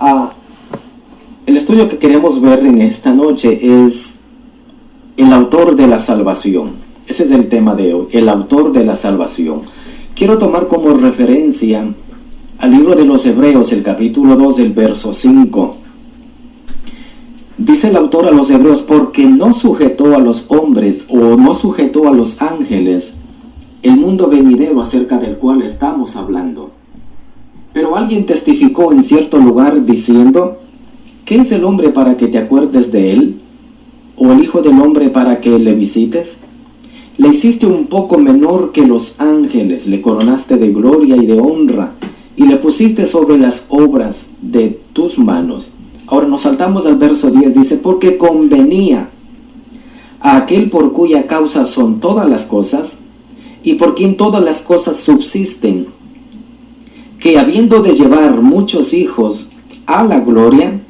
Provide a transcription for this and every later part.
Ah, el estudio que queremos ver en esta noche es el autor de la salvación. Ese es el tema de hoy, el autor de la salvación. Quiero tomar como referencia al libro de los Hebreos, el capítulo 2, el verso 5. Dice el autor a los Hebreos, porque no sujetó a los hombres o no sujetó a los ángeles el mundo venidero acerca del cual estamos hablando. Pero alguien testificó en cierto lugar diciendo, ¿qué es el hombre para que te acuerdes de él? ¿O el hijo del hombre para que le visites? Le hiciste un poco menor que los ángeles, le coronaste de gloria y de honra, y le pusiste sobre las obras de tus manos. Ahora nos saltamos al verso 10, dice, porque convenía a aquel por cuya causa son todas las cosas, y por quien todas las cosas subsisten, que habiendo de llevar muchos hijos a la gloria,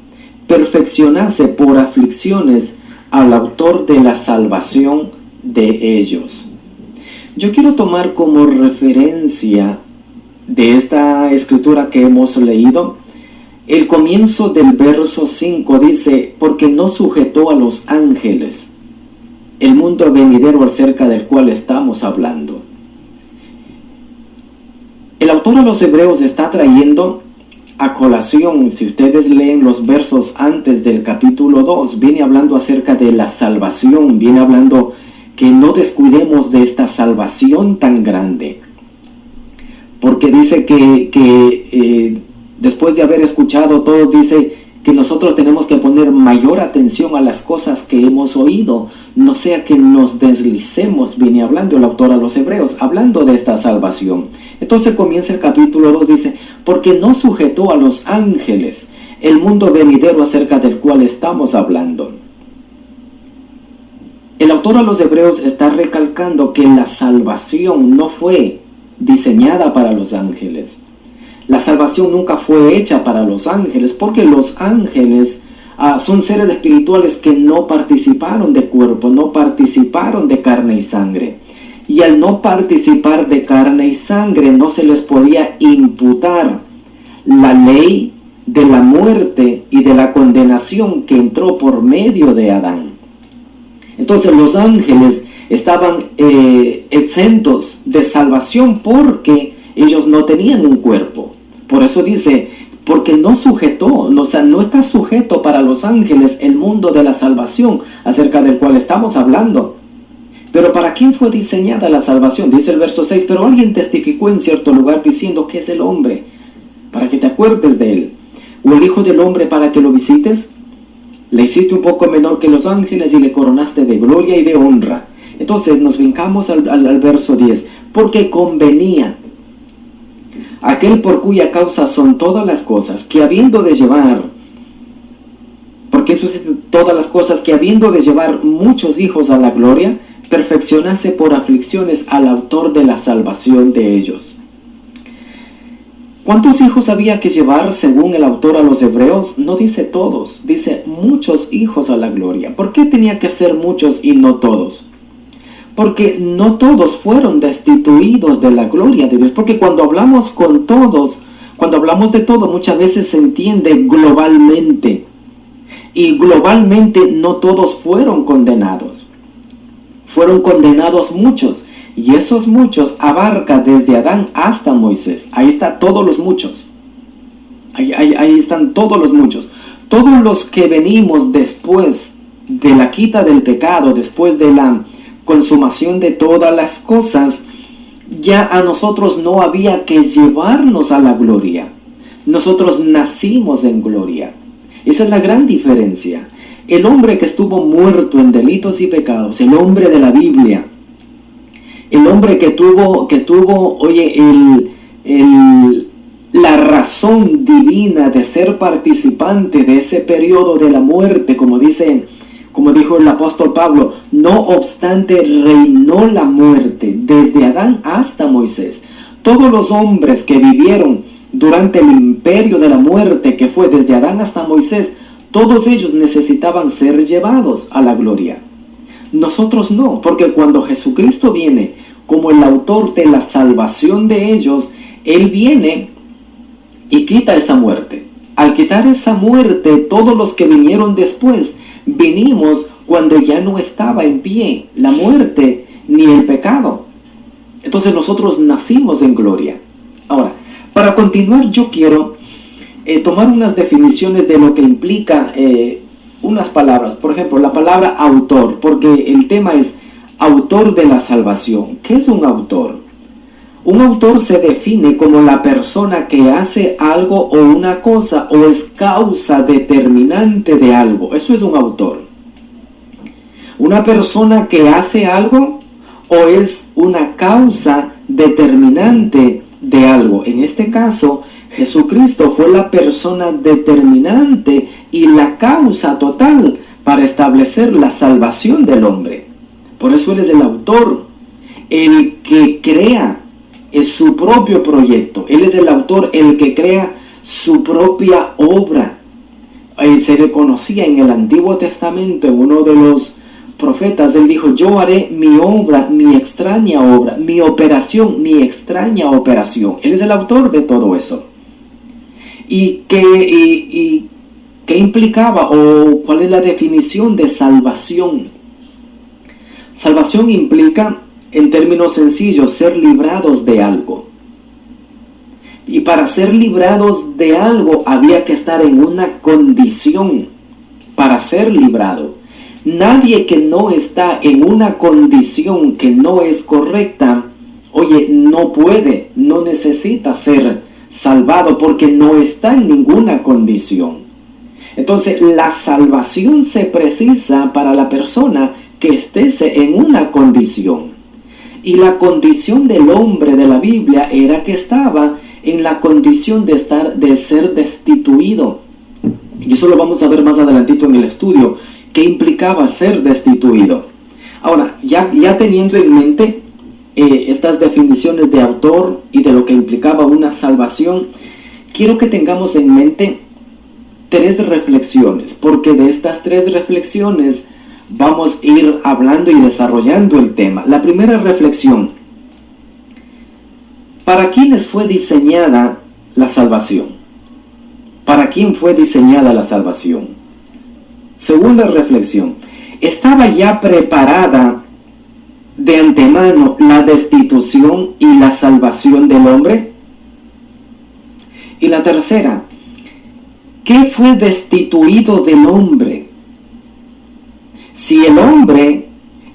perfeccionase por aflicciones al autor de la salvación de ellos. Yo quiero tomar como referencia de esta escritura que hemos leído, el comienzo del verso 5 dice, porque no sujetó a los ángeles el mundo venidero acerca del cual estamos hablando. El autor a los Hebreos está trayendo a colación, si ustedes leen los versos antes del capítulo 2, viene hablando acerca de la salvación, viene hablando que no descuidemos de esta salvación tan grande. Porque dice que después de haber escuchado todo, dice que nosotros tenemos que poner mayor atención a las cosas que hemos oído, no sea que nos deslicemos, viene hablando el autor a los Hebreos, hablando de esta salvación. Entonces comienza el capítulo 2, dice, porque no sujetó a los ángeles el mundo venidero acerca del cual estamos hablando. El autor a los Hebreos está recalcando que la salvación no fue diseñada para los ángeles. La salvación nunca fue hecha para los ángeles, porque los ángeles son seres espirituales que no participaron de cuerpo, no participaron de carne y sangre. Y al no participar de carne y sangre, no se les podía imputar la ley de la muerte y de la condenación que entró por medio de Adán. Entonces los ángeles estaban exentos de salvación porque ellos no tenían un cuerpo. Por eso dice, porque no sujetó, o sea, no está sujeto para los ángeles el mundo de la salvación acerca del cual estamos hablando. Pero ¿para quién fue diseñada la salvación? Dice el verso 6, pero alguien testificó en cierto lugar diciendo, ¿qué es el hombre? Para que te acuerdes de él. ¿O el hijo del hombre para que lo visites? Le hiciste un poco menor que los ángeles y le coronaste de gloria y de honra. Entonces nos brincamos al verso 10. Porque convenía aquel por cuya causa son todas las cosas, que habiendo de llevar, porque eso es todas las cosas, que habiendo de llevar muchos hijos a la gloria, perfeccionase por aflicciones al autor de la salvación de ellos. ¿Cuántos hijos había que llevar según el autor a los Hebreos? No dice todos, dice muchos hijos a la gloria. ¿Por qué tenía que ser muchos y no todos? Porque no todos fueron destituidos de la gloria de Dios. Porque cuando hablamos con todos, cuando hablamos de todo, muchas veces se entiende globalmente. Y globalmente no todos fueron condenados. Fueron condenados muchos. Y esos muchos abarca desde Adán hasta Moisés. Ahí están todos los muchos. Ahí están todos los muchos. Todos los que venimos después de la quita del pecado, después de la consumación de todas las cosas, ya a nosotros no había que llevarnos a la gloria. Nosotros nacimos en gloria. Esa es la gran diferencia. El hombre que estuvo muerto en delitos y pecados, el hombre de la Biblia, el hombre que tuvo, la razón divina de ser participante de ese periodo de la muerte, como dijo el apóstol Pablo, no obstante reinó la muerte desde Adán hasta Moisés. Todos los hombres que vivieron durante el imperio de la muerte, que fue desde Adán hasta Moisés, todos ellos necesitaban ser llevados a la gloria. Nosotros no, porque cuando Jesucristo viene como el autor de la salvación de ellos, Él viene y quita esa muerte. al quitar esa muerte, todos los que vinieron después, vinimos cuando ya no estaba en pie la muerte ni el pecado. Entonces nosotros nacimos en gloria. Ahora, para continuar, yo quiero tomar unas definiciones de lo que implica unas palabras. Por ejemplo, la palabra autor, porque el tema es autor de la salvación. ¿Qué es un autor? Un autor se define como la persona que hace algo o una cosa o es causa determinante de algo. Eso es un autor. Una persona que hace algo o es una causa determinante de algo. En este caso, Jesucristo fue la persona determinante y la causa total para establecer la salvación del hombre. Por eso Él es el autor, el que crea es su propio proyecto. Él es el autor, el que crea su propia obra. Se le conocía en el Antiguo Testamento, en uno de los profetas, él dijo: yo haré mi obra, mi extraña obra, mi operación, mi extraña operación. Él es el autor de todo eso. ¿Y qué implicaba o cuál es la definición de salvación? Salvación implica, en términos sencillos, ser librados de algo. Y para ser librados de algo había que estar en una condición para ser librado. Nadie que no está en una condición que no es correcta, no puede, no necesita ser salvado porque no está en ninguna condición. Entonces, la salvación se precisa para la persona que esté en una condición. Y la condición del hombre de la Biblia era que estaba en la condición de ser destituido. Y eso lo vamos a ver más adelantito en el estudio, qué implicaba ser destituido. Ahora, ya teniendo en mente estas definiciones de autor y de lo que implicaba una salvación, quiero que tengamos en mente 3 reflexiones, porque de estas 3 reflexiones vamos a ir hablando y desarrollando el tema. La primera reflexión: ¿para quiénes fue diseñada la salvación? ¿Para quién fue diseñada la salvación? Segunda reflexión: ¿estaba ya preparada de antemano la destitución y la salvación del hombre? Y la tercera: ¿qué fue destituido del hombre? Si el hombre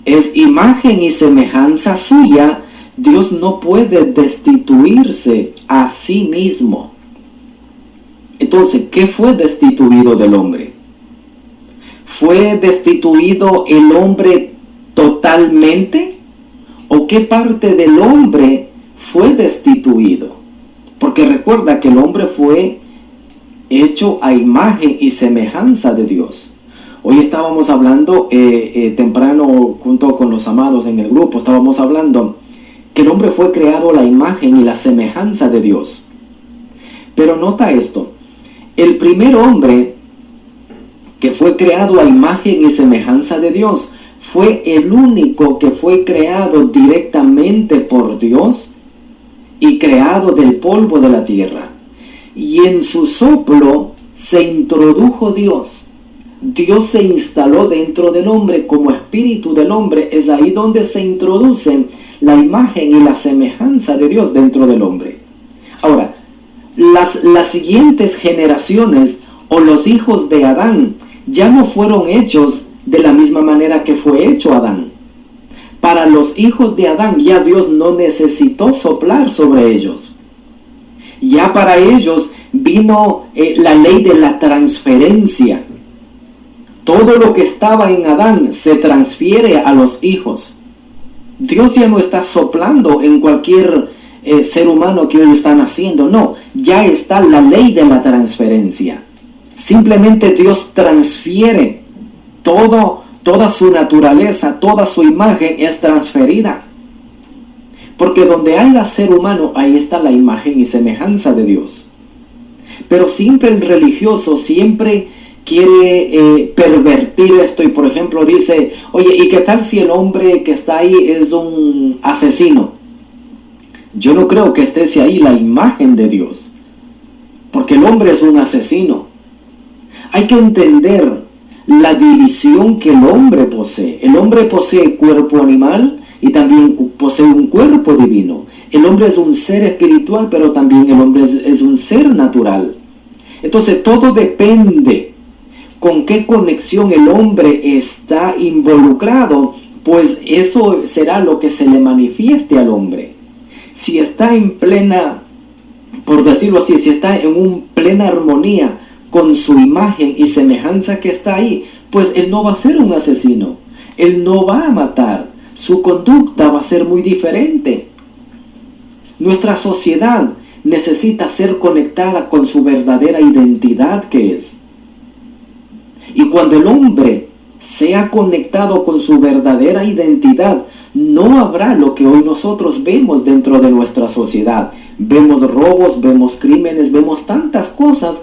es imagen y semejanza suya, Dios no puede destituirse a sí mismo. Entonces, ¿qué fue destituido del hombre? ¿Fue destituido el hombre totalmente? ¿O qué parte del hombre fue destituido? Porque recuerda que el hombre fue hecho a imagen y semejanza de Dios. Hoy estábamos hablando temprano junto con los amados en el grupo, estábamos hablando que el hombre fue creado a la imagen y la semejanza de Dios. Pero nota esto: el primer hombre que fue creado a imagen y semejanza de Dios fue el único que fue creado directamente por Dios y creado del polvo de la tierra. Y en su soplo se introdujo Dios. Dios se instaló dentro del hombre como espíritu del hombre. Es ahí donde se introduce la imagen y la semejanza de Dios dentro del hombre. Ahora, las siguientes generaciones o los hijos de Adán ya no fueron hechos de la misma manera que fue hecho Adán. Para los hijos de Adán ya Dios no necesitó soplar sobre ellos. Ya para ellos vino la ley de la transferencia. Todo lo que estaba en Adán se transfiere a los hijos. Dios ya no está soplando en cualquier ser humano que hoy está naciendo. No, ya está la ley de la transferencia. Simplemente Dios transfiere toda su naturaleza, toda su imagen es transferida. Porque donde haya ser humano, ahí está la imagen y semejanza de Dios. Pero siempre el religioso siempre quiere pervertir esto y, por ejemplo, dice: oye, ¿y qué tal si el hombre que está ahí es un asesino? Yo no creo que esté ahí la imagen de Dios. porque el hombre es un asesino. Hay que entender la división que el hombre posee. El hombre posee cuerpo animal y también posee un cuerpo divino. El hombre es un ser espiritual, pero también el hombre es un ser natural. Entonces todo depende con qué conexión el hombre está involucrado, pues eso será lo que se le manifieste al hombre. Si está en plena, por decirlo así, si está en plena armonía con su imagen y semejanza que está ahí, pues él no va a ser un asesino, él no va a matar, su conducta va a ser muy diferente. Nuestra sociedad necesita ser conectada con su verdadera identidad que es. Y cuando el hombre sea conectado con su verdadera identidad, no habrá lo que hoy nosotros vemos dentro de nuestra sociedad. Vemos robos, vemos crímenes, vemos tantas cosas,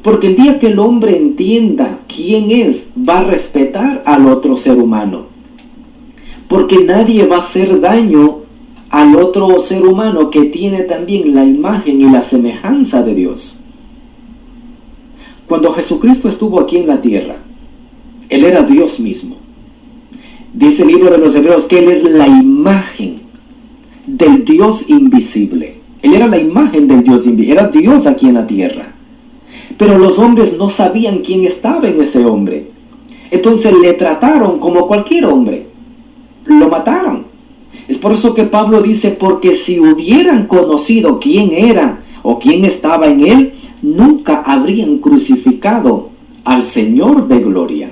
porque el día que el hombre entienda quién es, va a respetar al otro ser humano. Porque nadie va a hacer daño al otro ser humano que tiene también la imagen y la semejanza de Dios. Cuando Jesucristo estuvo aquí en la tierra, Él era Dios mismo. Dice el libro de los Hebreos que Él es la imagen del Dios invisible. Él era la imagen del Dios invisible, era Dios aquí en la tierra. Pero los hombres no sabían quién estaba en ese hombre. Entonces le trataron como cualquier hombre. Lo mataron. Es por eso que Pablo dice, porque si hubieran conocido quién era o quién estaba en Él, nunca habrían crucificado al Señor de gloria.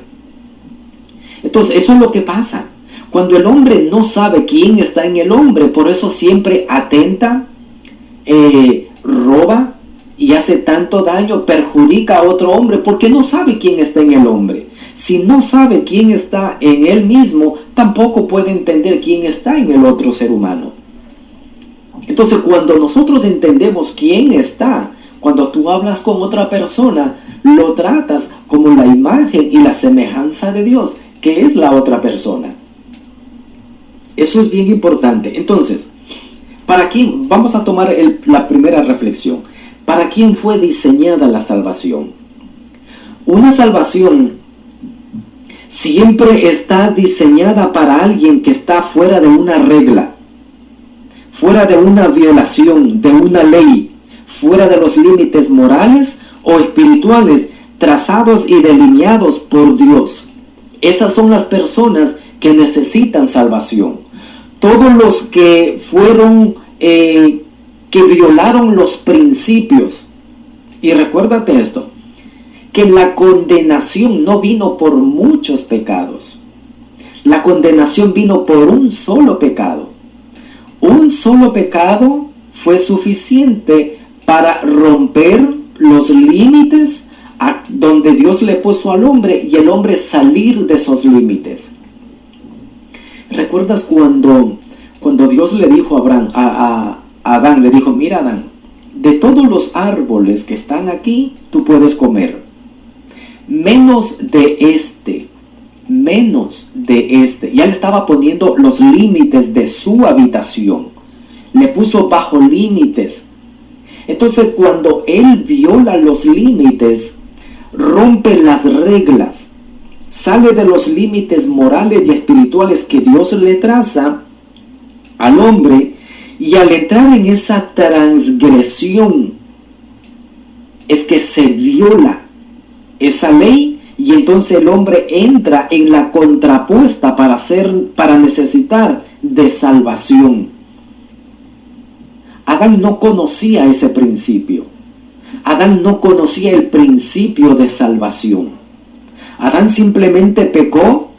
Entonces eso es lo que pasa. Cuando el hombre no sabe quién está en el hombre, por eso siempre atenta, roba y hace tanto daño, perjudica a otro hombre, porque no sabe quién está en el hombre. Si no sabe quién está en él mismo, tampoco puede entender quién está en el otro ser humano. Entonces cuando nosotros entendemos quién está, cuando tú hablas con otra persona, lo tratas como la imagen y la semejanza de Dios, que es la otra persona. Eso es bien importante. Entonces, ¿para quién? Vamos a tomar la primera reflexión. ¿Para quién fue diseñada la salvación? Una salvación siempre está diseñada para alguien que está fuera de una regla, fuera de una violación, de una ley, fuera de los límites morales o espirituales trazados y delineados por Dios. Esas son las personas que necesitan salvación. Todos los que fueron, que violaron los principios. Y recuérdate esto, que la condenación no vino por muchos pecados. La condenación vino por un solo pecado. Un solo pecado fue suficiente para romper los límites donde Dios le puso al hombre y el hombre salir de esos límites. ¿Recuerdas cuando Dios le dijo a Adán, le dijo, mira Adán, de todos los árboles que están aquí, tú puedes comer, menos de este. Ya le estaba poniendo los límites de su habitación. Le puso bajo límites. Entonces cuando él viola los límites, rompe las reglas, sale de los límites morales y espirituales que Dios le traza al hombre, y al entrar en esa transgresión es que se viola esa ley, y entonces el hombre entra en la contrapuesta para necesitar de salvación. Adán no conocía ese principio. Adán no conocía el principio de salvación. Adán simplemente pecó,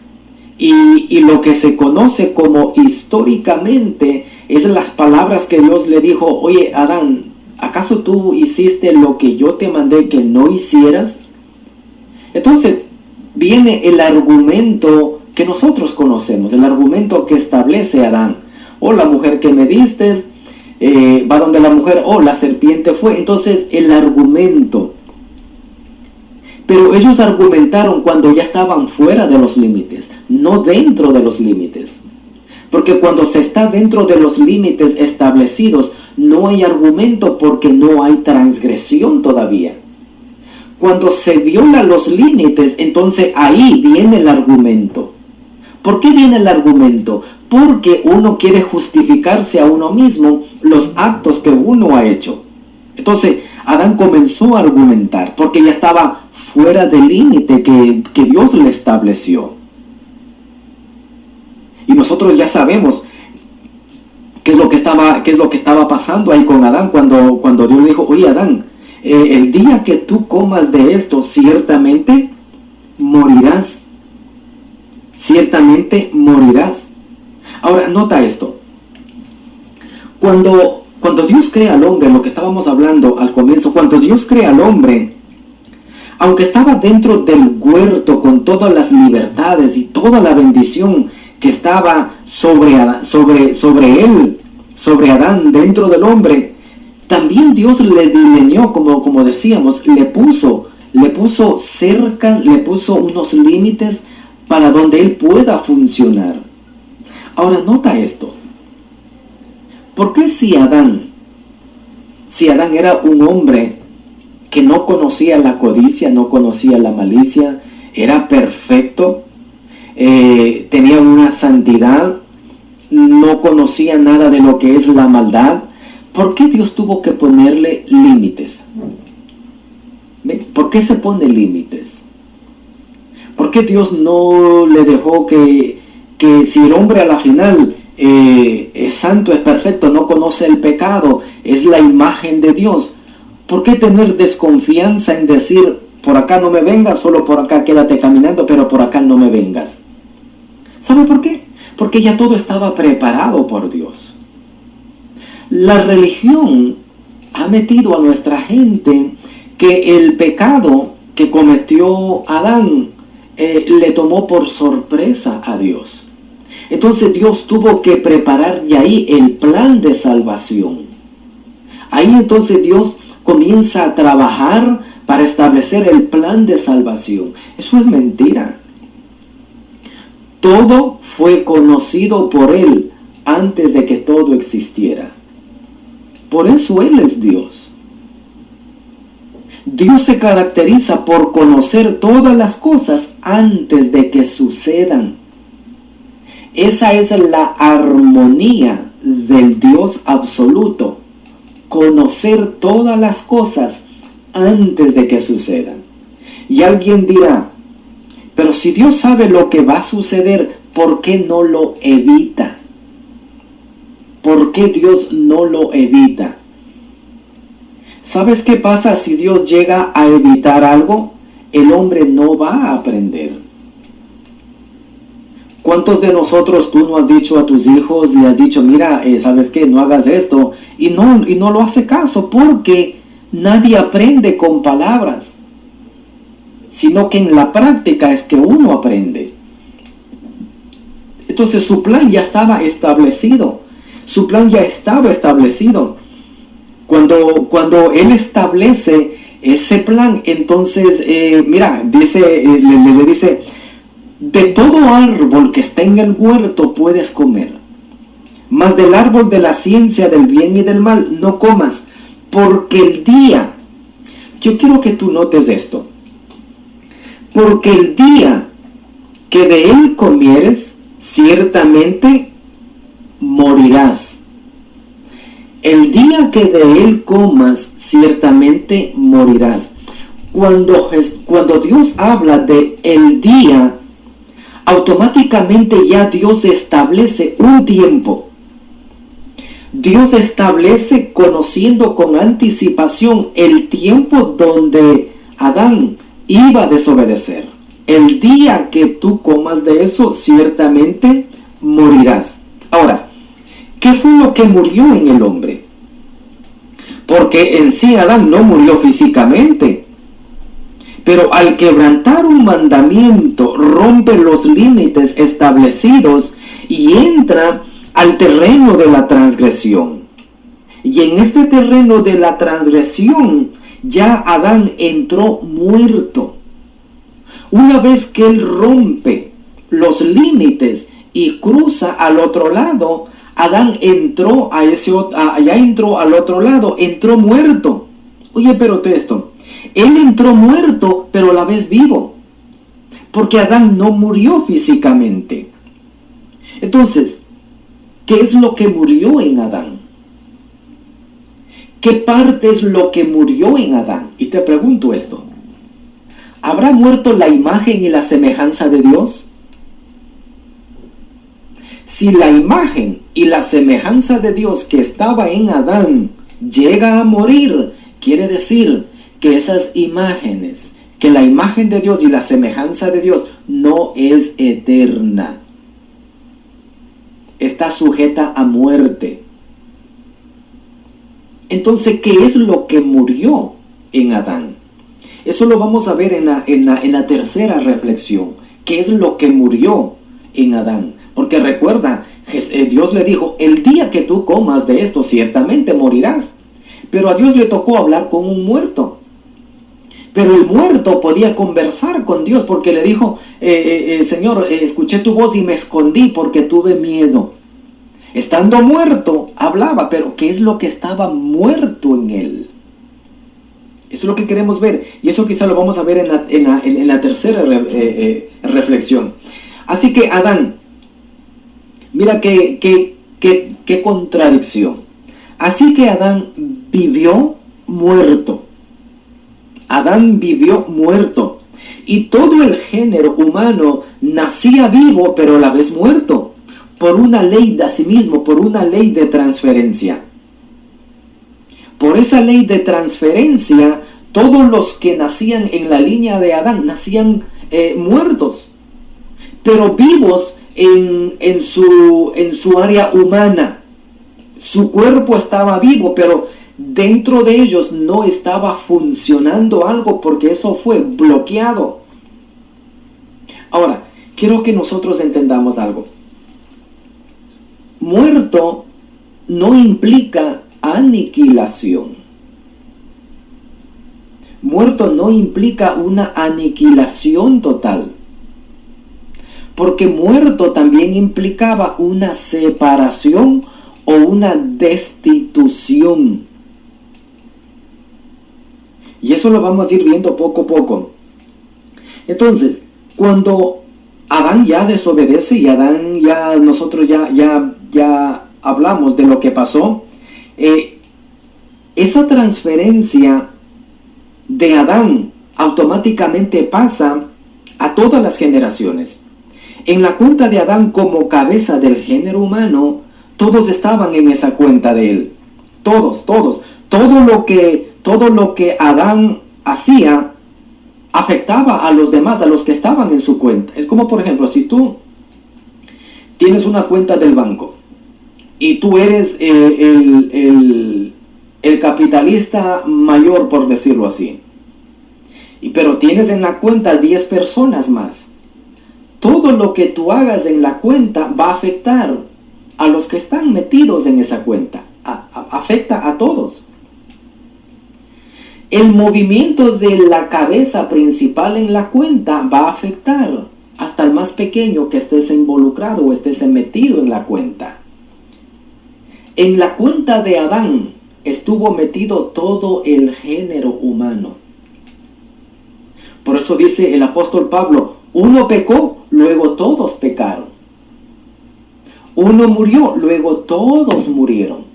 y lo que se conoce como históricamente es las palabras que Dios le dijo, oye Adán, ¿acaso tú hiciste lo que yo te mandé que no hicieras? Entonces viene el argumento que nosotros conocemos, el argumento que establece Adán. Oh, la mujer que me diste, va donde la mujer, oh, la serpiente fue. Entonces el argumento. Pero ellos argumentaron cuando ya estaban fuera de los límites, no dentro de los límites. Porque cuando se está dentro de los límites establecidos, no hay argumento porque no hay transgresión todavía. Cuando se violan los límites, entonces ahí viene el argumento. ¿Por qué viene el argumento? Porque uno quiere justificarse a uno mismo los actos que uno ha hecho. Entonces Adán comenzó a argumentar porque ya estaba fuera del límite que Dios le estableció. Y nosotros ya sabemos qué es lo que estaba pasando ahí con Adán cuando Dios le dijo: oye, Adán, el día que tú comas de esto, ciertamente morirás. Ciertamente morirás. Ahora, nota esto. Cuando Dios crea al hombre, lo que estábamos hablando al comienzo, cuando Dios crea al hombre, aunque estaba dentro del huerto con todas las libertades y toda la bendición que estaba sobre él, sobre Adán, dentro del hombre, también Dios le delineó, como decíamos, le puso cercas, le puso unos límites para donde él pueda funcionar. Ahora nota esto. ¿Por qué si Adán era un hombre que no conocía la codicia, no conocía la malicia, era perfecto, tenía una santidad, no conocía nada de lo que es la maldad? ¿Por qué Dios tuvo que ponerle límites? ¿Por qué se pone límites? ¿Por qué Dios no le dejó que si el hombre a la final es santo, es perfecto, no conoce el pecado, es la imagen de Dios? ¿Por qué tener desconfianza en decir: por acá no me vengas, solo por acá quédate caminando, pero por acá no me vengas? ¿Sabe por qué? Porque ya todo estaba preparado por Dios. La religión ha metido a nuestra gente que el pecado que cometió Adán le tomó por sorpresa a Dios. Entonces Dios tuvo que preparar de ahí el plan de salvación. Ahí entonces Dios comienza a trabajar para establecer el plan de salvación. Eso es mentira. Todo fue conocido por Él antes de que todo existiera. Por eso Él es Dios. Dios se caracteriza por conocer todas las cosas antes de que sucedan. Esa es la armonía del Dios absoluto. Conocer todas las cosas antes de que sucedan. Y alguien dirá: pero si Dios sabe lo que va a suceder, ¿por qué no lo evita? ¿Por qué Dios no lo evita? ¿Sabes qué pasa si Dios llega a evitar algo? El hombre no va a aprender. ¿Cuántos de nosotros tú no has dicho a tus hijos, le has dicho: mira, ¿sabes qué? No hagas esto. Y no lo hace caso, porque nadie aprende con palabras, sino que en la práctica es que uno aprende. Entonces su plan ya estaba establecido. Su plan ya estaba establecido. Cuando Él establece ese plan, entonces, mira, le dice: de todo árbol que está en el huerto puedes comer, mas del árbol de la ciencia del bien y del mal no comas, porque el día, yo quiero que tú notes esto, porque el día que de él comieres, ciertamente morirás. El día que de él comas, ciertamente morirás. Cuando Dios habla de el día, automáticamente ya Dios establece un tiempo. Dios establece, conociendo con anticipación, el tiempo donde Adán iba a desobedecer. El día que tú comas de eso, ciertamente morirás. Ahora, ¿qué fue lo que murió en el hombre? Porque en sí Adán no murió físicamente, pero al quebrantar un mandamiento, rompe los límites establecidos y entra al terreno de la transgresión. Y en este terreno de la transgresión, ya Adán entró muerto. Una vez que él rompe los límites y cruza al otro lado, Adán entró ya entró al otro lado, entró muerto. Oye, pero esto, él entró muerto, pero a la vez vivo, porque Adán no murió físicamente. Entonces, ¿qué es lo que murió en Adán? ¿Qué parte es lo que murió en Adán? Y te pregunto esto, ¿habrá muerto la imagen y la semejanza de Dios? Si la imagen y la semejanza de Dios que estaba en Adán llega a morir, quiere decir que esas imágenes, que la imagen de Dios y la semejanza de Dios no es eterna. Está sujeta a muerte. Entonces, ¿qué es lo que murió en Adán? Eso lo vamos a ver en la tercera reflexión. ¿Qué es lo que murió en Adán? Porque recuerda, Dios le dijo, el día que tú comas de esto, ciertamente morirás. Pero a Dios le tocó hablar con un muerto. Pero el muerto podía conversar con Dios porque le dijo, Señor, escuché tu voz y me escondí porque tuve miedo. Estando muerto, hablaba, pero ¿qué es lo que estaba muerto en él? Eso es lo que queremos ver. Y eso quizá lo vamos a ver en la tercera reflexión. Así que Adán, mira qué contradicción. Así que Adán vivió muerto. Adán vivió muerto. Y todo el género humano nacía vivo, pero a la vez muerto. Por una ley de asimismo, por una ley de transferencia. Por esa ley de transferencia, todos los que nacían en la línea de Adán nacían muertos, pero vivos en su área humana. Su cuerpo estaba vivo, pero dentro de ellos no estaba funcionando algo porque eso fue bloqueado. Ahora, quiero que nosotros entendamos algo. Muerto no implica aniquilación. Muerto no implica una aniquilación total. Porque muerto también implicaba una separación o una destitución. Y eso lo vamos a ir viendo poco a poco. Entonces, cuando Adán ya desobedece y Adán nosotros ya hablamos de lo que pasó, esa transferencia de Adán automáticamente pasa a todas las generaciones. En la cuenta de Adán como cabeza del género humano, todos estaban en esa cuenta de él. Todos. Todo lo que Adán hacía afectaba a los demás, a los que estaban en su cuenta. Es como, por ejemplo, si tú tienes una cuenta del banco y tú eres el capitalista mayor, por decirlo así, pero tienes en la cuenta 10 personas más. Todo lo que tú hagas en la cuenta va a afectar a los que están metidos en esa cuenta. Afecta a todos. El movimiento de la cabeza principal en la cuenta va a afectar hasta el más pequeño que estés involucrado o estés metido en la cuenta. En la cuenta de Adán estuvo metido todo el género humano. Por eso dice el apóstol Pablo, uno pecó, luego todos pecaron. Uno murió, luego todos murieron.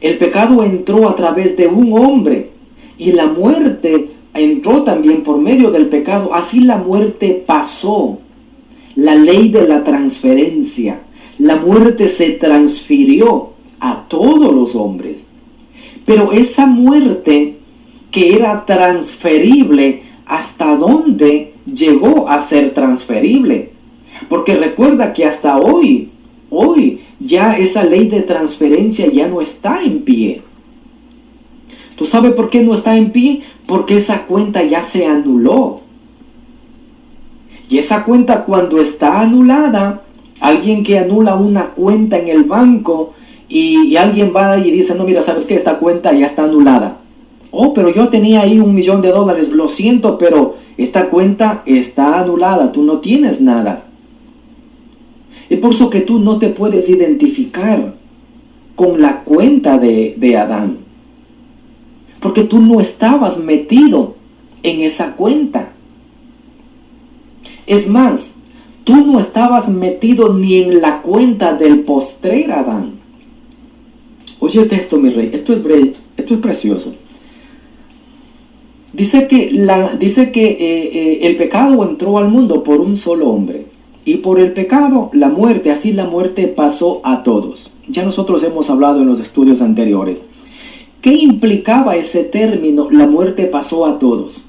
El pecado entró a través de un hombre y la muerte entró también por medio del pecado. Así la muerte pasó. La ley de la transferencia. La muerte se transfirió a todos los hombres. Pero esa muerte que era transferible, ¿hasta dónde llegó a ser transferible? Porque recuerda que hasta hoy ya esa ley de transferencia ya no está en pie. ¿Tú sabes por qué no está en pie? Porque esa cuenta ya se anuló. Y esa cuenta, cuando está anulada, alguien que anula una cuenta en el banco y alguien va y dice, no, mira, ¿sabes qué? Esta cuenta ya está anulada. Oh, pero yo tenía ahí $1,000,000. Lo siento, pero esta cuenta está anulada. Tú no tienes nada. Es por eso que tú no te puedes identificar con la cuenta de Adán. Porque tú no estabas metido en esa cuenta. Es más, tú no estabas metido ni en la cuenta del postrer Adán. Oye esto, mi rey, esto es precioso. Dice que el pecado entró al mundo por un solo hombre. Y por el pecado, la muerte, así la muerte pasó a todos. Ya nosotros hemos hablado en los estudios anteriores. ¿Qué implicaba ese término, la muerte pasó a todos?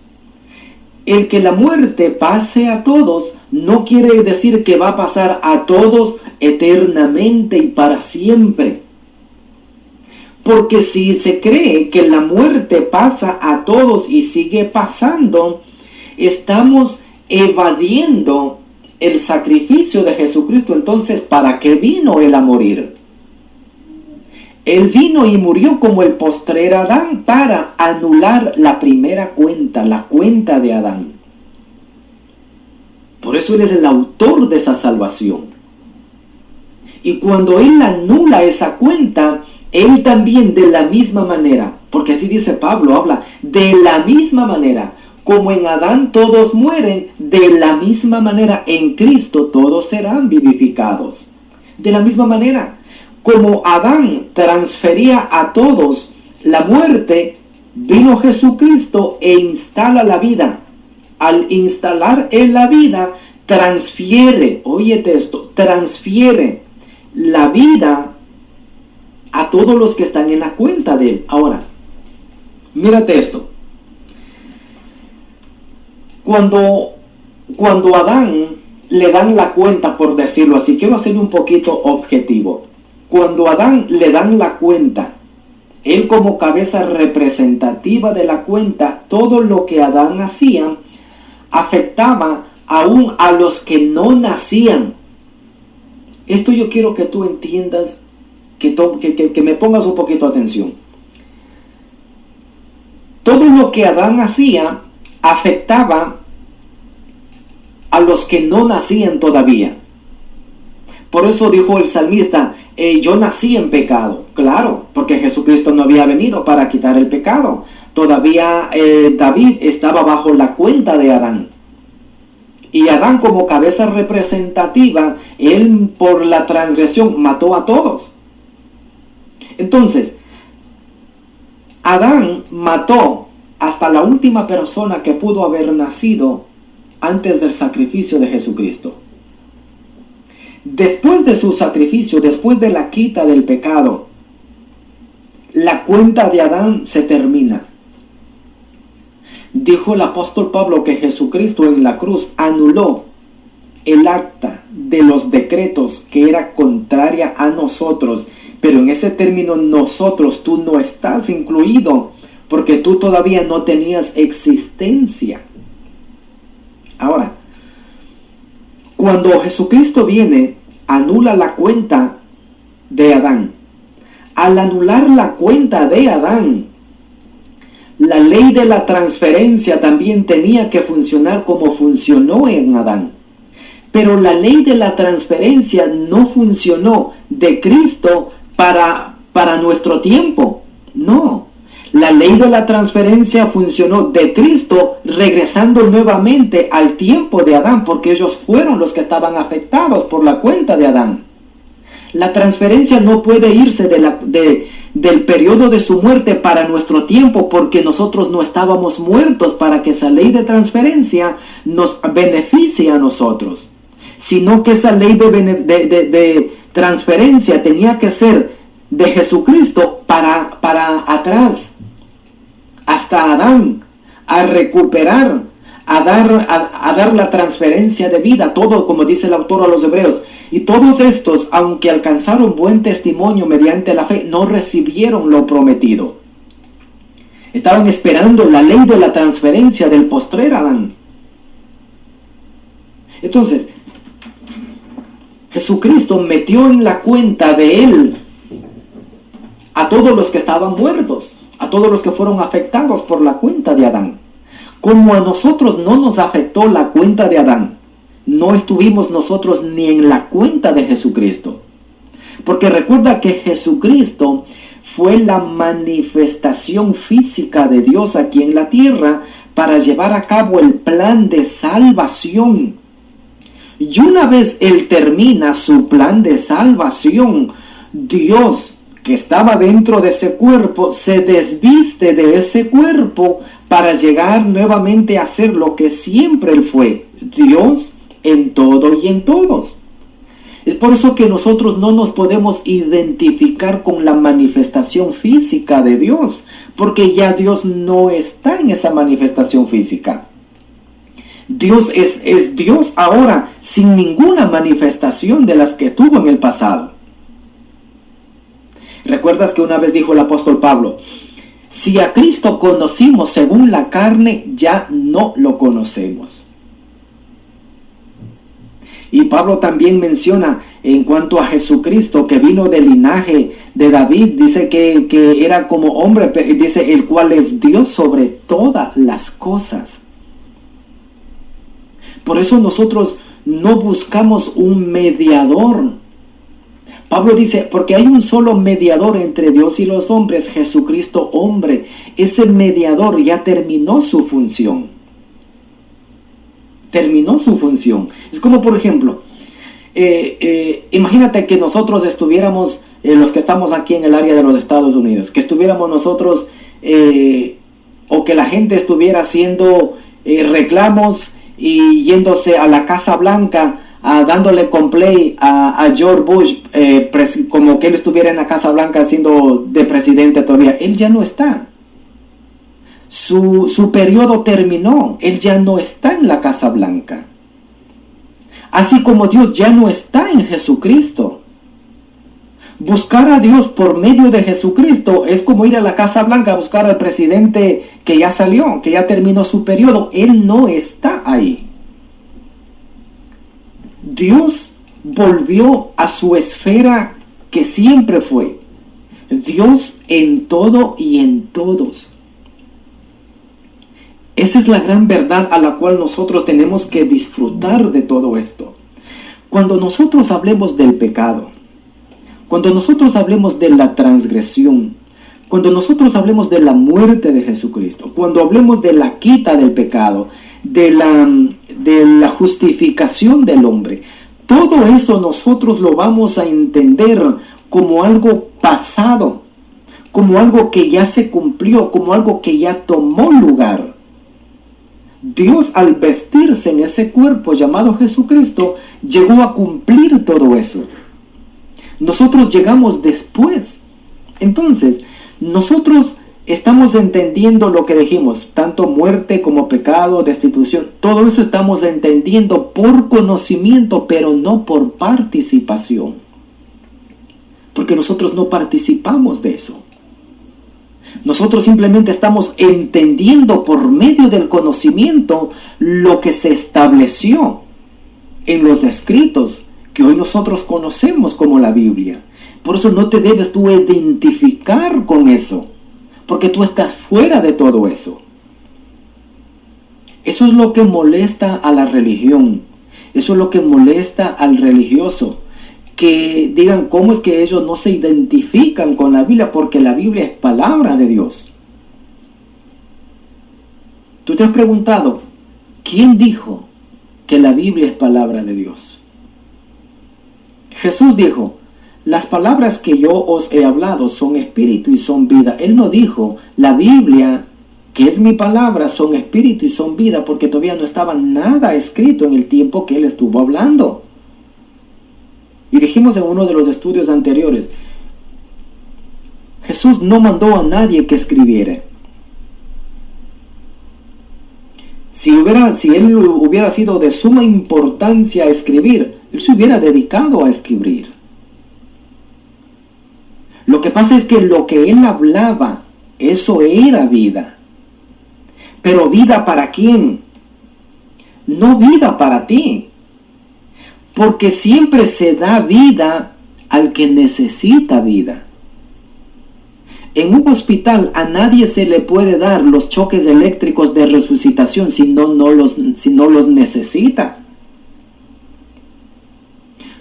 El que la muerte pase a todos no quiere decir que va a pasar a todos eternamente y para siempre. Porque si se cree que la muerte pasa a todos y sigue pasando, estamos evadiendo el sacrificio de Jesucristo. Entonces, ¿para qué vino Él a morir? Él vino y murió como el postrer Adán para anular la primera cuenta, la cuenta de Adán. Por eso Él es el autor de esa salvación. Y cuando Él anula esa cuenta, Él también de la misma manera, porque así dice Pablo, habla, de la misma manera, como en Adán todos mueren, de la misma manera en Cristo todos serán vivificados. De la misma manera, como Adán transfería a todos la muerte, vino Jesucristo e instala la vida. Al instalar en la vida, transfiere, óyete esto, transfiere la vida a todos los que están en la cuenta de Él. Ahora, mírate esto. Cuando a Adán le dan la cuenta, por decirlo así, quiero hacerlo un poquito objetivo. Cuando a Adán le dan la cuenta, él como cabeza representativa de la cuenta, todo lo que Adán hacía afectaba aún a los que no nacían. Esto yo quiero que tú entiendas, que me pongas un poquito atención. Todo lo que Adán hacía afectaba a los que no nacían todavía. Por eso dijo el salmista, yo nací en pecado. Claro, porque Jesucristo no había venido para quitar el pecado. Todavía David estaba bajo la cuenta de Adán. Y Adán como cabeza representativa, él por la transgresión mató a todos. Entonces, Adán mató hasta la última persona que pudo haber nacido antes del sacrificio de Jesucristo. Después de su sacrificio, después de la quita del pecado, la cuenta de Adán se termina. Dijo el apóstol Pablo que Jesucristo en la cruz anuló el acta de los decretos que era contraria a nosotros. Pero en ese término nosotros, tú no estás incluido, porque tú todavía no tenías existencia. Ahora, cuando Jesucristo viene, anula la cuenta de Adán. Al anular la cuenta de Adán, la ley de la transferencia también tenía que funcionar como funcionó en Adán. Pero la ley de la transferencia no funcionó de Cristo para nuestro tiempo. No. La ley de la transferencia funcionó de Cristo regresando nuevamente al tiempo de Adán, porque ellos fueron los que estaban afectados por la cuenta de Adán. La transferencia no puede irse del periodo de su muerte para nuestro tiempo, porque nosotros no estábamos muertos para que esa ley de transferencia nos beneficie a nosotros, sino que esa ley de transferencia tenía que ser de Jesucristo para atrás, hasta Adán, a recuperar, a dar la transferencia de vida, todo como dice el autor a los Hebreos. Y todos estos, aunque alcanzaron buen testimonio mediante la fe, no recibieron lo prometido. Estaban esperando la ley de la transferencia del postrer Adán. Entonces, Jesucristo metió en la cuenta de Él a todos los que estaban muertos, a todos los que fueron afectados por la cuenta de Adán. Como a nosotros no nos afectó la cuenta de Adán, no estuvimos nosotros ni en la cuenta de Jesucristo. Porque recuerda que Jesucristo fue la manifestación física de Dios aquí en la tierra para llevar a cabo el plan de salvación. Y una vez Él termina su plan de salvación, Dios que estaba dentro de ese cuerpo se desviste de ese cuerpo para llegar nuevamente a ser lo que siempre Él fue, Dios en todo y en todos. Es por eso que nosotros no nos podemos identificar con la manifestación física de Dios, porque ya Dios no está en esa manifestación física. Dios es Dios ahora, sin ninguna manifestación de las que tuvo en el pasado. ¿Recuerdas que una vez dijo el apóstol Pablo: si a Cristo conocimos según la carne, ya no lo conocemos? Y Pablo también menciona en cuanto a Jesucristo, que vino del linaje de David, dice que era como hombre, dice, el cual es Dios sobre todas las cosas. Por eso nosotros no buscamos un mediador. Pablo dice, porque hay un solo mediador entre Dios y los hombres, Jesucristo hombre. Ese mediador ya terminó su función. Terminó su función. Es como, por ejemplo, imagínate que nosotros estuviéramos, los que estamos aquí en el área de los Estados Unidos, que estuviéramos nosotros, o que la gente estuviera haciendo reclamos y yéndose a la Casa Blanca, dándole complaint a George Bush, como que él estuviera en la Casa Blanca siendo de presidente todavía. Él ya no está. Su periodo terminó. Él ya no está en la Casa Blanca. Así como Dios ya no está en Jesucristo. Buscar a Dios por medio de Jesucristo es como ir a la Casa Blanca a buscar al presidente que ya salió, que ya terminó su periodo. Él no está ahí. Dios volvió a su esfera que siempre fue. Dios en todo y en todos. Esa es la gran verdad a la cual nosotros tenemos que disfrutar de todo esto. Cuando nosotros hablemos del pecado, cuando nosotros hablemos de la transgresión, cuando nosotros hablemos de la muerte de Jesucristo, cuando hablemos de la quita del pecado, de la justificación del hombre, todo eso nosotros lo vamos a entender como algo pasado, como algo que ya se cumplió, como algo que ya tomó lugar. Dios, al vestirse en ese cuerpo llamado Jesucristo, llegó a cumplir todo eso. Nosotros llegamos después. Entonces, nosotros estamos entendiendo lo que dijimos, tanto muerte como pecado, destitución, todo eso estamos entendiendo por conocimiento, pero no por participación. Porque nosotros no participamos de eso. Nosotros simplemente estamos entendiendo por medio del conocimiento lo que se estableció en los escritos que hoy nosotros conocemos como la Biblia. Por eso no te debes tú identificar con eso, porque tú estás fuera de todo eso. Eso es lo que molesta a la religión. Eso es lo que molesta al religioso. Que digan cómo es que ellos no se identifican con la Biblia, porque la Biblia es palabra de Dios. Tú te has preguntado, ¿quién dijo que la Biblia es palabra de Dios? Jesús dijo, las palabras que yo os he hablado son espíritu y son vida. Él no dijo, la Biblia, que es mi palabra, son espíritu y son vida, porque todavía no estaba nada escrito en el tiempo que Él estuvo hablando. Y dijimos en uno de los estudios anteriores, Jesús no mandó a nadie que escribiera. Si Él hubiera sido de suma importancia escribir, Él se hubiera dedicado a escribir. Lo que pasa es que lo que Él hablaba, eso era vida. Pero ¿vida para quién? No vida para ti. Porque siempre se da vida al que necesita vida. En un hospital a nadie se le puede dar los choques eléctricos de resucitación si no los necesita.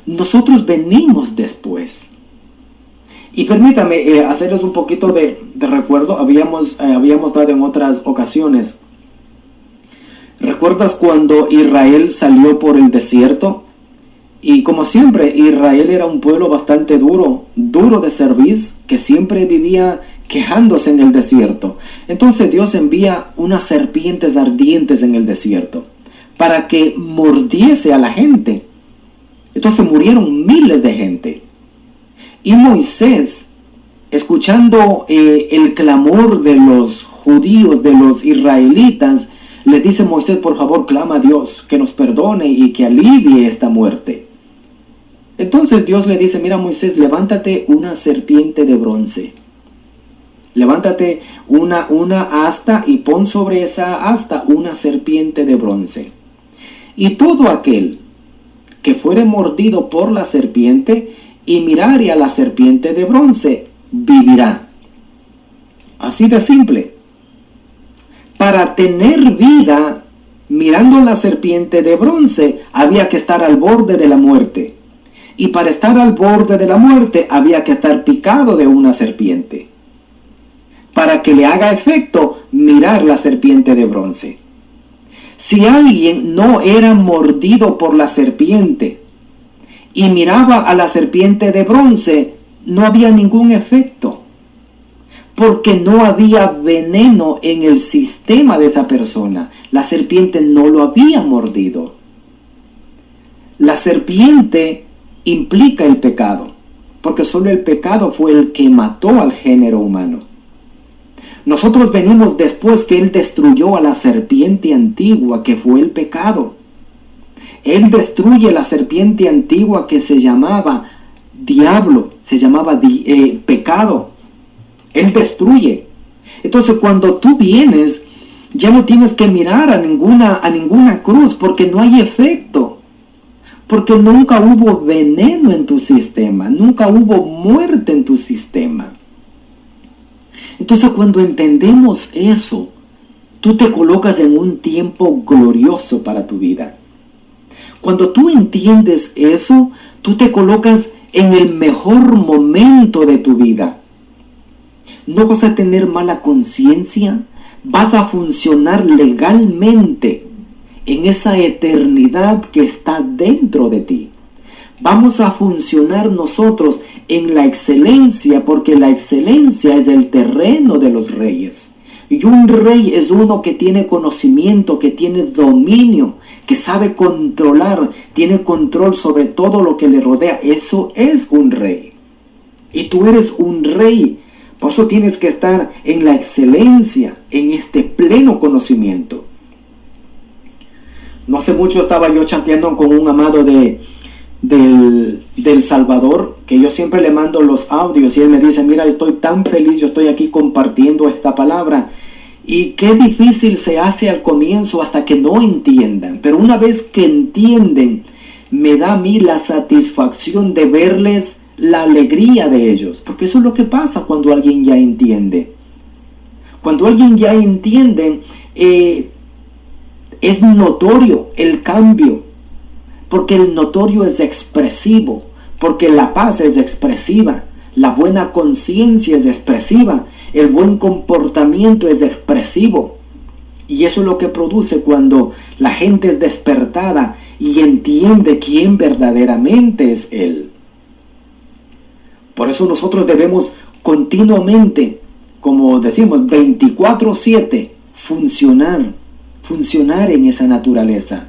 Nosotros venimos después. Y permítame hacerles un poquito de recuerdo. Habíamos dado en otras ocasiones. ¿Recuerdas cuando Israel salió por el desierto? Y como siempre, Israel era un pueblo bastante duro de cerviz, que siempre vivía quejándose en el desierto. Entonces Dios envía unas serpientes ardientes en el desierto para que mordiese a la gente. Entonces murieron miles de gente. Y Moisés, escuchando el clamor de los judíos, de los israelitas, les dice: Moisés, por favor, clama a Dios que nos perdone y que alivie esta muerte. Entonces Dios le dice: mira, Moisés, levántate una serpiente de bronce. Levántate una asta y pon sobre esa asta una serpiente de bronce. Y todo aquel que fuere mordido por la serpiente y mirare a la serpiente de bronce, vivirá. Así de simple. Para tener vida, mirando la serpiente de bronce, había que estar al borde de la muerte. Y para estar al borde de la muerte, había que estar picado de una serpiente. Para que le haga efecto, mirar la serpiente de bronce. Si alguien no era mordido por la serpiente y miraba a la serpiente de bronce, no había ningún efecto, porque no había veneno en el sistema de esa persona. La serpiente no lo había mordido. La serpiente implica el pecado, porque solo el pecado fue el que mató al género humano. Nosotros venimos después que Él destruyó a la serpiente antigua, que fue el pecado. Él destruye la serpiente antigua que se llamaba diablo, se llamaba pecado. Él destruye. Entonces cuando tú vienes, ya no tienes que mirar a ninguna cruz, porque no hay efecto. Porque nunca hubo veneno en tu sistema, nunca hubo muerte en tu sistema. Entonces cuando entendemos eso, tú te colocas en un tiempo glorioso para tu vida. Cuando tú entiendes eso, tú te colocas en el mejor momento de tu vida. No vas a tener mala conciencia, vas a funcionar legalmente en esa eternidad que está dentro de ti. Vamos a funcionar nosotros en la excelencia, porque la excelencia es el terreno de los reyes. Y un rey es uno que tiene conocimiento, que tiene dominio, que sabe controlar, tiene control sobre todo lo que le rodea. Eso es un rey. Y tú eres un rey. Por eso tienes que estar en la excelencia, en este pleno conocimiento. No hace mucho estaba yo chateando con un amado del Salvador, que yo siempre le mando los audios y él me dice: mira, yo estoy tan feliz, yo estoy aquí compartiendo esta palabra, y qué difícil se hace al comienzo hasta que no entiendan, pero una vez que entienden, me da a mí la satisfacción de verles la alegría de ellos, porque eso es lo que pasa cuando alguien ya entiende. Cuando alguien ya entiende, es notorio el cambio, porque el notorio es expresivo, porque la paz es expresiva, la buena conciencia es expresiva, el buen comportamiento es expresivo. Y eso es lo que produce cuando la gente es despertada y entiende quién verdaderamente es Él. Por eso nosotros debemos continuamente, como decimos, 24/7, funcionar en esa naturaleza.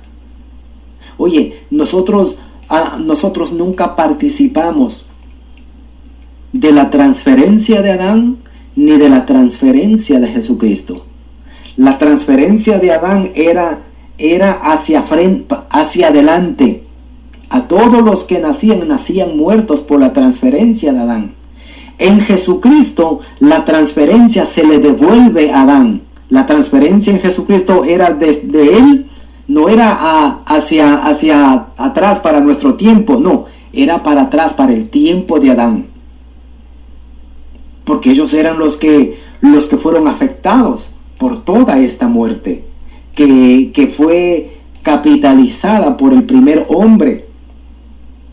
Oye, nosotros nunca participamos de la transferencia de Adán ni de la transferencia de Jesucristo. La transferencia de Adán era hacia adelante. A todos los que nacían muertos por la transferencia de Adán. En Jesucristo la transferencia se le devuelve a Adán. La transferencia en Jesucristo era de Él, no era hacia atrás para nuestro tiempo, no, era para atrás, para el tiempo de Adán. Porque ellos eran los que fueron afectados por toda esta muerte, que fue capitalizada por el primer hombre.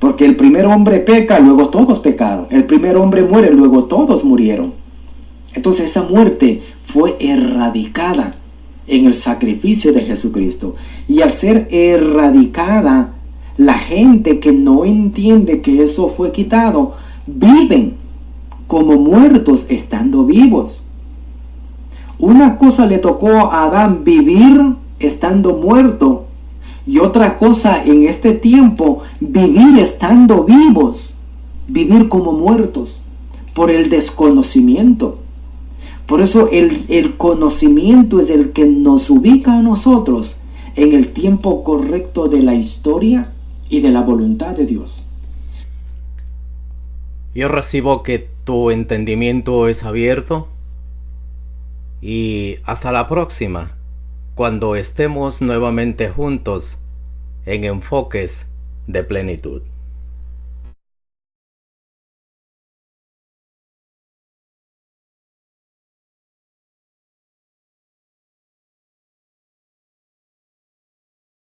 Porque el primer hombre peca, luego todos pecaron. El primer hombre muere, luego todos murieron. Entonces esa muerte fue erradicada en el sacrificio de Jesucristo. Y al ser erradicada, la gente que no entiende que eso fue quitado, viven como muertos estando vivos. Una cosa le tocó a Adán, vivir estando muerto, y otra cosa en este tiempo, vivir estando vivos, vivir como muertos, por el desconocimiento. Por eso el conocimiento es el que nos ubica a nosotros en el tiempo correcto de la historia y de la voluntad de Dios. Yo recibo que tu entendimiento es abierto y hasta la próxima, cuando estemos nuevamente juntos en Enfoques de Plenitud.